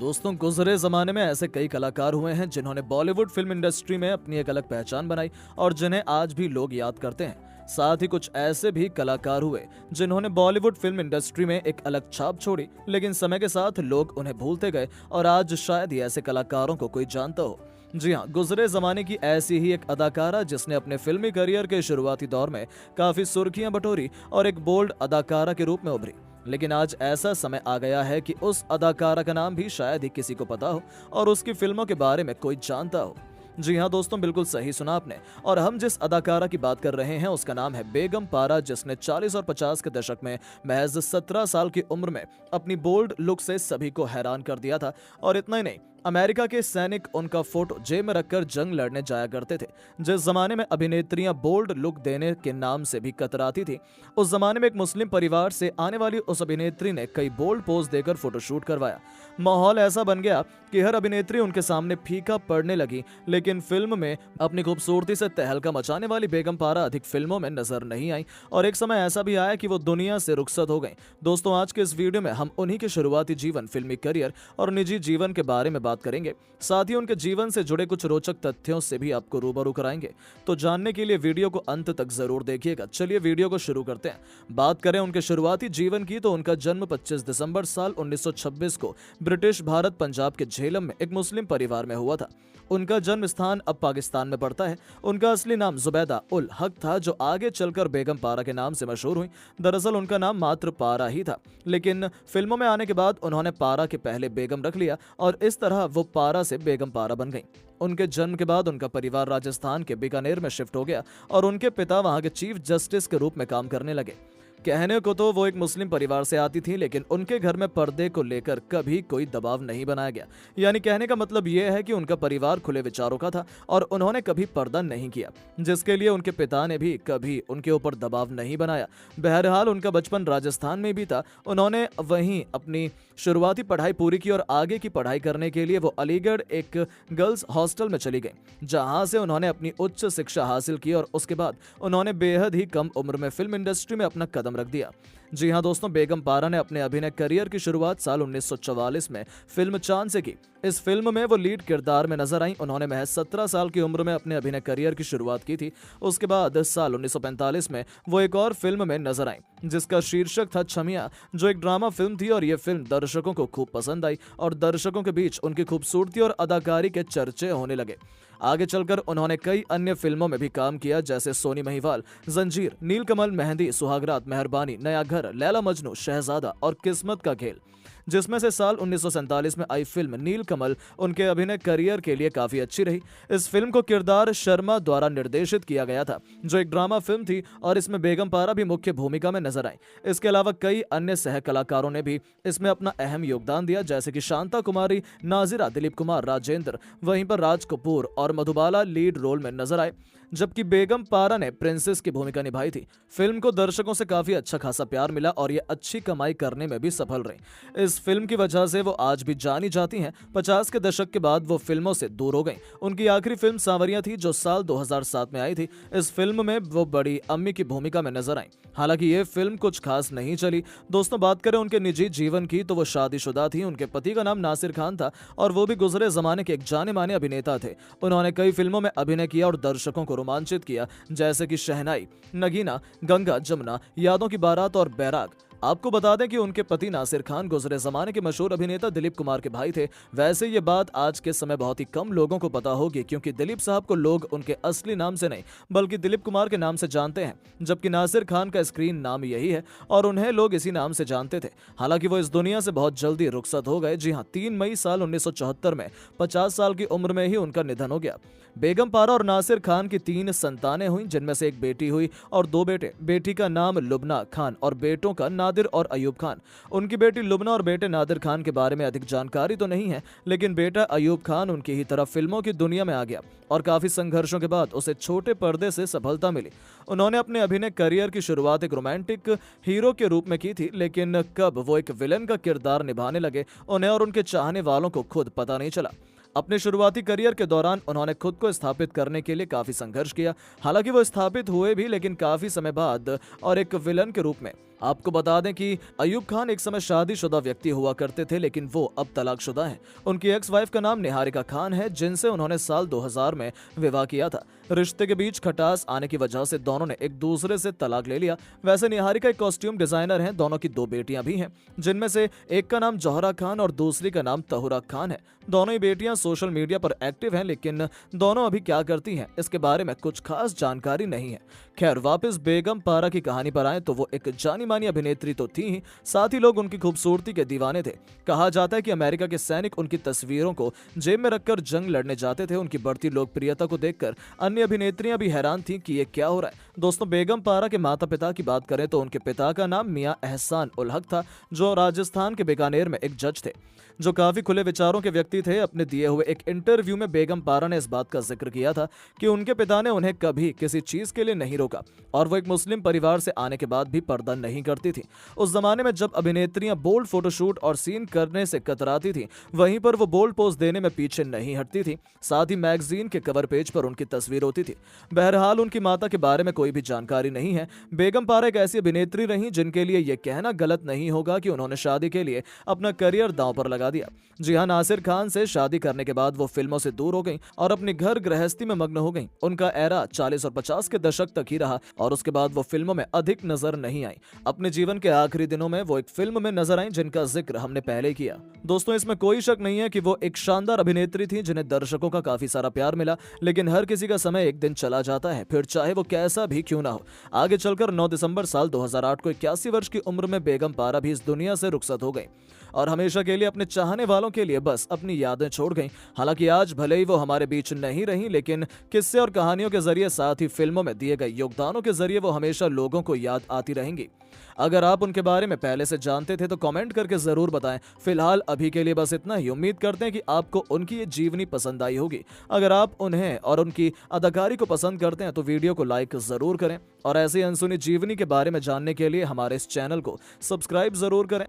दोस्तों, गुजरे जमाने में ऐसे कई कलाकार हुए हैं जिन्होंने बॉलीवुड फिल्म इंडस्ट्री में अपनी एक अलग पहचान बनाई और जिन्हें आज भी लोग याद करते हैं। साथ ही कुछ ऐसे भी कलाकार हुए जिन्होंने बॉलीवुड फिल्म इंडस्ट्री में एक अलग छाप छोड़ी, लेकिन समय के साथ लोग उन्हें भूलते गए और आज शायद ही ऐसे कलाकारों को कोई जानता हो। जी हाँ, गुजरे जमाने की ऐसी ही एक अदाकारा जिसने अपने फिल्मी करियर के शुरुआती दौर में काफी सुर्खियां बटोरी और एक बोल्ड अदाकारा के रूप में उभरी। लेकिन आज ऐसा समय आ गया है कि उस अदाकारा का नाम भी शायद ही किसी को पता हो और उसकी फिल्मों के बारे में कोई जानता हो। जी हाँ दोस्तों, बिल्कुल सही सुना आपने। और हम जिस अदाकारा की बात कर रहे हैं उसका नाम है बेगम पारा, जिसने 40 और 50 के दशक में महज 17 साल की उम्र में अपनी बोल्ड लुक से सभी को हैरान कर दिया था। और इतना ही नहीं, अमेरिका के सैनिक उनका फोटो जेब में रखकर जंग लड़ने जाया करते थे। जिस जमाने में अभिनेत्रियां बोल्ड लुक देने के नाम से भी कतराती थी, उस जमाने में एक मुस्लिम परिवार से आने वाली उस अभिनेत्री ने कई बोल्ड पोज देकर फोटोशूट करवाया। माहौल ऐसा बन गया कि हर अभिनेत्री उनके सामने फीका पड़ने लगी। लेकिन फिल्म में अपनी खूबसूरती से तहलका मचाने वाली बेगम पारा अधिक फिल्मों में नजर नहीं आई और एक समय ऐसा भी आया कि वो दुनिया से रुखसत हो गई। दोस्तों, आज के इस वीडियो में हम उन्हीं के शुरुआती जीवन, फिल्मी करियर और निजी जीवन के बारे में बात करेंगे। साथ ही उनके जीवन से जुड़े कुछ रोचक तथ्यों से भी आपको रूबरू कराएंगे। तो जानने के लिए वीडियो को अंत तक जरूर देखिएगा। चलिए वीडियो को शुरू करते हैं। बात करें उनके शुरुआती जीवन की तो उनका जन्म 25 दिसंबर साल 1926 को ब्रिटिश भारत पंजाब के झेलम में एक मुस्लिम परिवार में हुआ था। उनका जन्म स्थान अब पाकिस्तान में पड़ता है। उनका असली नाम जुबैदा उल हक था, जो आगे चलकर बेगम पारा के नाम से मशहूर हुई। दरअसल उनका नाम मात्र पारा ही था, लेकिन फिल्मों में आने के बाद उन्होंने पारा के पहले बेगम रख लिया और इस तरह वो पारा से बेगम पारा बन गई। उनके जन्म के बाद उनका परिवार राजस्थान के बीकानेर में शिफ्ट हो गया और उनके पिता वहां के चीफ जस्टिस के रूप में काम करने लगे। कहने को तो वो एक मुस्लिम परिवार से आती थी, लेकिन उनके घर में पर्दे को लेकर कभी कोई दबाव नहीं बनाया गया। यानी कहने का मतलब ये है कि उनका परिवार खुले विचारों का था और उन्होंने कभी पर्दा नहीं किया, जिसके लिए उनके पिता ने भी कभी उनके ऊपर दबाव नहीं बनाया। बहरहाल उनका बचपन राजस्थान में भी था। उन्होंने वहीं अपनी शुरुआती पढ़ाई पूरी की और आगे की पढ़ाई करने के लिए वो अलीगढ़ एक गर्ल्स हॉस्टल में चली गई, जहां से उन्होंने अपनी उच्च शिक्षा हासिल की और उसके बाद उन्होंने बेहद ही कम उम्र में फिल्म इंडस्ट्री में अपना कदम रख दिया। जी हां दोस्तों, बेगम पारा ने अपने अभिनय करियर की शुरुआत साल 1944 में फिल्म चांद से की। इस फिल्म में वो लीड किरदार में नजर आई। उन्होंने महज 17 साल की उम्र में अपने अभिनय करियर की शुरुआत की थी। उसके बाद साल 1945 में वो एक और फिल्म में नजर आई जिसका शीर्षक था छमिया, जो एक ड्रामा फिल्म थी और ये फिल्म दर्शकों को खूब पसंद आई और दर्शकों के बीच उनकी खूबसूरती और अदाकारी के चर्चे होने लगे। आगे चलकर उन्होंने कई अन्य फिल्मों में भी काम किया, जैसे सोनी महिवाल, जंजीर, नीलकमल, मेहंदी, सुहागरात, मेहरबानी, नया घर, लैला मजनू, शहजादा और किस्मत का खेल, जिसमें से साल 1947 में आई फिल्म नीलकमल उनके अभिनय करियर के लिए काफी अच्छी रही। इस फिल्म को किरदार शर्मा द्वारा निर्देशित किया गया था, जो एक ड्रामा फिल्म थी और इसमें बेगम पारा भी मुख्य भूमिका में नजर आई। इसके अलावा कई अन्य सह कलाकारों ने भी इसमें अपना अहम योगदान दिया, जैसे कि शांता कुमारी, नाजिरा, दिलीप कुमार, राजेंद्र, वहीं पर राज कपूर और मधुबाला लीड रोल में नजर आए, जबकि बेगम पारा ने प्रिंसेस की भूमिका निभाई थी। फिल्म को दर्शकों से काफी अच्छा खासा प्यार मिला और ये अच्छी कमाई करने में भी सफल रही। इस फिल्म की वजह से वो आज भी जानी जाती हैं। 50 के दशक के बाद वो फिल्मों से दूर हो गईं। उनकी आखिरी फिल्म सांवरिया थी, जो साल 2007 में आई थी। इस फिल्म में वो बड़ी अम्मी की भूमिका में नजर आई। हालांकि ये फिल्म कुछ खास नहीं चली। दोस्तों, बात करें उनके निजी जीवन की तो वो शादीशुदा थी। उनके पति का नाम नासिर खान था और वो भी गुजरे जमाने के एक जाने माने अभिनेता थे। उन्होंने कई फिल्मों में अभिनय किया और दर्शकों को रोमांचित किया, जैसे कि शहनाई, नगीना, गंगा जमुना, यादों की बारात और बैराग। आपको बता दें कि उनके पति नासिर खान गुजरे जमाने के मशहूर अभिनेता दिलीप कुमार के भाई थे। वैसे ये बात आज के समय बहुत ही कम लोगों को पता होगी, क्योंकि दिलीप साहब को लोग उनके असली नाम से नहीं बल्कि दिलीप कुमार के नाम से जानते हैं, जबकि नासिर खान का स्क्रीन नाम यही है और उन्हें लोग इसी नाम से जानते थे। हालांकि वो इस दुनिया से बहुत जल्दी रुखसत हो गए। जी हाँ, 3 मई साल 1974 में 50 साल की उम्र में ही उनका निधन हो गया। बेगम पारा और नासिर खान की 3 संतानें हुई, जिनमें से एक बेटी हुई और 2 बेटे। बेटी का नाम लुबना खान और बेटों का नादिर और अयूब खान। उनकी बेटी लुबना और बेटे नादिर खान के बारे में अधिक जानकारी तो नहीं है, लेकिन बेटा अयूब खान उनकी ही तरह फिल्मों की दुनिया में आ गया और काफी संघर्षों के बाद उसे छोटे पर्दे से सफलता मिली। उन्होंने अपने अभिनय करियर की शुरुआत एक रोमांटिक हीरो के रूप में की थी, लेकिन कब वो एक विलन का किरदार निभाने लगे, उन्हें और उनके चाहने वालों को खुद पता नहीं चला। अपने शुरुआती करियर के दौरान उन्होंने खुद को स्थापित करने के लिए काफी संघर्ष किया। हालांकि वो स्थापित हुए भी, लेकिन काफी समय बाद और एक विलन के रूप में। आपको बता दें कि अयूब खान एक समय शादीशुदा व्यक्ति हुआ करते थे, लेकिन वो अब तलाकशुदा हैं। उनकी एक्स वाइफ का नाम निहारिका खान है, जिनसे उन्होंने साल 2000 में विवाह किया था। रिश्ते के बीच खटास आने की वजह से दोनों ने एक दूसरे से तलाक ले लिया। वैसे निहारिका एक कॉस्ट्यूम डिजाइनर हैं। दोनों की 2 बेटियां भी हैं, जिनमें से एक का नाम जौहरा खान और दूसरी का नाम तहुरा खान है। दोनों ही बेटियां सोशल मीडिया पर एक्टिव हैं, लेकिन दोनों अभी क्या करती हैं इसके बारे में कुछ खास जानकारी नहीं है। खैर, वापस बेगम पारा की कहानी पर आए तो वो एक जानी मानी अभिनेत्री तो थी ही, साथ ही लोग उनकी खूबसूरती के दीवाने थे। कहा जाता है कि अमेरिका के सैनिक उनकी तस्वीरों को जेब में रखकर जंग लड़ने जाते थे। उनकी बढ़ती लोकप्रियता को देखकर अन्य अभिनेत्रियां भी हैरान थीं कि ये क्या हो रहा है। दोस्तों, बेगम पारा के माता पिता की बात करें तो उनके पिता का नाम मियां एहसान उल हक था, जो राजस्थान के बीकानेर में एक जज थे, जो काफी खुले विचारों के व्यक्ति थे। अपने दिए हुए एक इंटरव्यू में बेगम पारा ने इस बात का जिक्र किया था कि उनके पिता ने उन्हें कभी किसी चीज के लिए नहीं रोका और वो एक मुस्लिम परिवार से आने के बाद भी पर्दा नहीं करती थी। उस जमाने में जब अभिनेत्रियां बोल्ड फोटोशूट और सीन करने से कतराती थी, वहीं पर वो बोल्ड पोज देने में पीछे नहीं हटती थी। साथ ही मैगजीन के कवर पेज पर उनकी तस्वीर होती थी। बहरहाल, उनकी माता के बारे में कोई भी जानकारी नहीं है। बेगम पारा एक ऐसी अभिनेत्री रही जिनके लिए यह कहना गलत नहीं होगा कि उन्होंने शादी के लिए अपना करियर दांव पर लगा दिया। जी हां, नासिर खान से शादी करने के बाद वो फिल्मों से दूर हो गईं और अपनी घर गृहस्थी में मग्न हो गईं। उनका एरा 40 और 50 के दशक तक ही रहा और उसके बाद वो फिल्मों में अधिक नजर नहीं आई। अपने जीवन के आखिरी दिनों में वो एक फिल्म में नजर आई जिनका जिक्र हमने पहले ही किया। दोस्तों, इसमें कोई शक नहीं है कि वो एक शानदार अभिनेत्री थी जिन्हें दर्शकों का काफी सारा प्यार मिला, लेकिन हर किसी का समय एक दिन चला जाता है, फिर चाहे वो कैसा भी क्यों ना हो। आगे चलकर 9 दिसंबर साल 2008 को 81 वर्ष की उम्र में बेगम पारा भी इस दुनिया से रुखसत हो गई और हमेशा के लिए अपने चाहने वालों के लिए बस अपनी यादें छोड़ गईं। हालांकि आज भले ही वो हमारे बीच नहीं रही, लेकिन किस्से और कहानियों के जरिए, साथ ही फिल्मों में दिए गए योगदानों के जरिए वो हमेशा लोगों को याद आती रहेंगी। अगर आप उनके बारे में पहले से जानते थे तो कमेंट करके जरूर बताएं। फिलहाल अभी के लिए बस इतना ही। उम्मीद करते हैं कि आपको उनकी ये जीवनी पसंद आई होगी। अगर आप उन्हें और उनकी अदाकारी को पसंद करते हैं तो वीडियो को लाइक जरूर करें और ऐसी अनसुनी जीवनी के बारे में जानने के लिए हमारे इस चैनल को सब्सक्राइब जरूर करें।